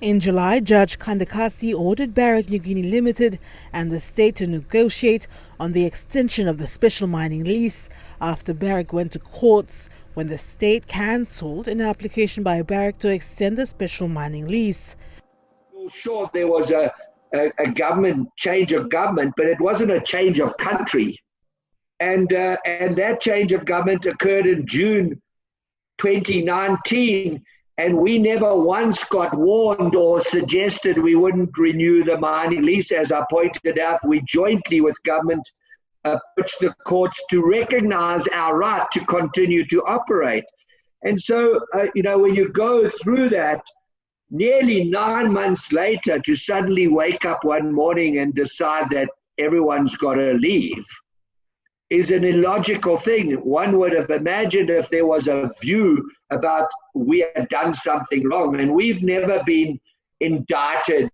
In July, Judge Kandakasi ordered Barrick Niugini Limited and the state to negotiate on the extension of the special mining lease after Barrick went to courts when the state cancelled an application by Barrick to extend the special mining lease. Sure, there was a government change of government, but it wasn't a change of country. And that change of government occurred in June 2019, and we never once got warned or suggested we wouldn't renew the mining lease. As I pointed out, we jointly with government approached the courts to recognize our right to continue to operate. And so, when you go through that, nearly 9 months later, to suddenly wake up one morning and decide that everyone's got to leave is an illogical thing. One would have imagined if there was a view about we had done something wrong, and we've never been indicted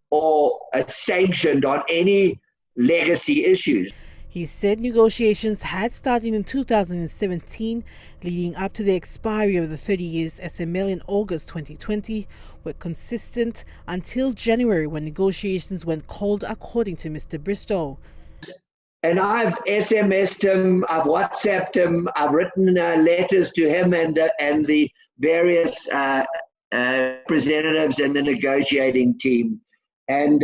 or sanctioned on any legacy issues. He said negotiations had started in 2017, leading up to the expiry of the 30 years SML in August 2020, were consistent until January when negotiations went cold, according to Mr. Bristow. And I've SMS'd him, I've WhatsApped him, I've written letters to him and the various representatives in the negotiating team, and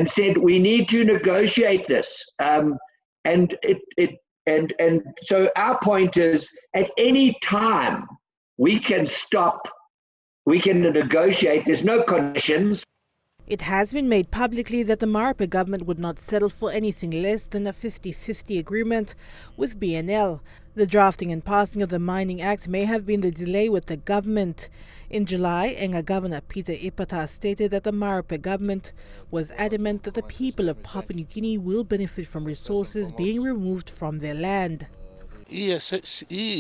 said we need to negotiate this. And so our point is, at any time we can stop, we can negotiate. There's no conditions. It has been made publicly that the Marape government would not settle for anything less than a 50-50 agreement with BNL. The drafting and passing of the Mining Act may have been the delay with the government. In July, Enga Governor Peter Ipata stated that the Marape government was adamant that the people of Papua New Guinea will benefit from resources being removed from their land. He is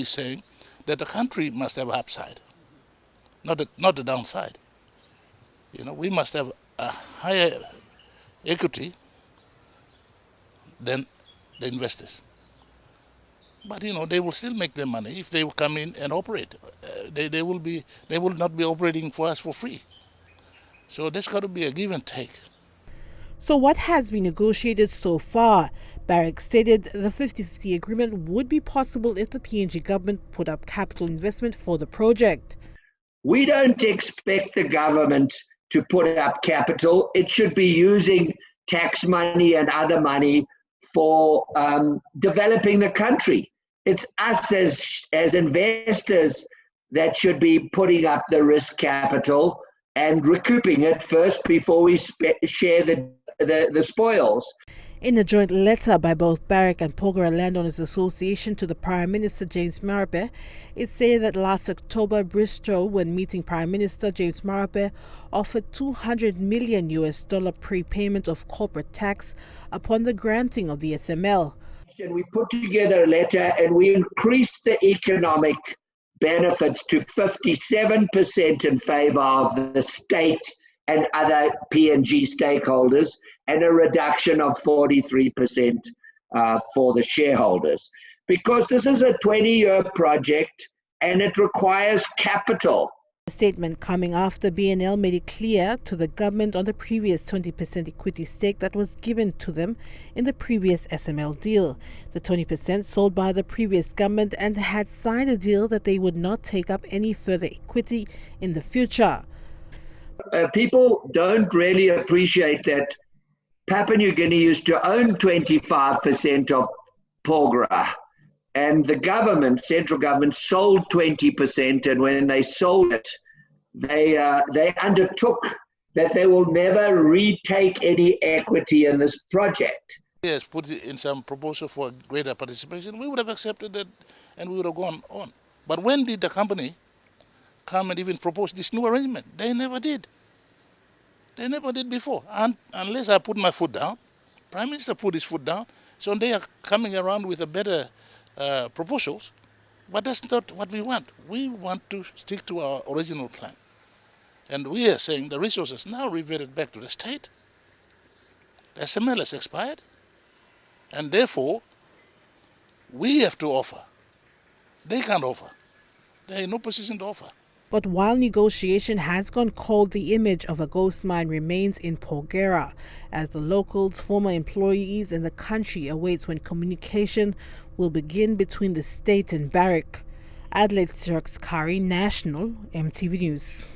saying that the country must have upside, not the downside. We must have a higher equity than the investors. But they will still make their money if they come in and operate. They will not be operating for us for free. So there's got to be a give and take. So what has been negotiated so far? Barrick stated the 50-50 agreement would be possible if the PNG government put up capital investment for the project. We don't expect the government to put up capital. It should be using tax money and other money for developing the country. It's us as investors that should be putting up the risk capital and recouping it first before we share the spoils. In a joint letter by both Barrick and Pogera Landowners Association to the Prime Minister James Marape, it said that last October, Bristow, when meeting Prime Minister James Marape, offered $200 million prepayment of corporate tax upon the granting of the SML. We put together a letter and we increased the economic benefits to 57% in favor of the state and other PNG stakeholders, and a reduction of 43% for the shareholders. Because this is a 20-year project and it requires capital. A statement coming after BNL made it clear to the government on the previous 20% equity stake that was given to them in the previous SML deal. The 20% sold by the previous government, and had signed a deal that they would not take up any further equity in the future. People don't really appreciate that Papua New Guinea used to own 25% of Porgera, and the government, central government, sold 20%. And when they sold it, they undertook that they will never retake any equity in this project. Yes, put it in some proposal for greater participation, we would have accepted that and we would have gone on. But when did the company come and even propose this new arrangement? They never did. They never did before, unless I put my foot down. Prime Minister put his foot down, so they are coming around with a better proposals, but that's not what we want. We want to stick to our original plan. And we are saying the resources now reverted back to the state. The SML has expired, and therefore we have to offer. They can't offer. They are in no position to offer. But while negotiation has gone cold, the image of a ghost mine remains in Pogera, as the locals, former employees and the country awaits when communication will begin between the state and Barrick. Adelaide Sirox Kari, National, EMTV News.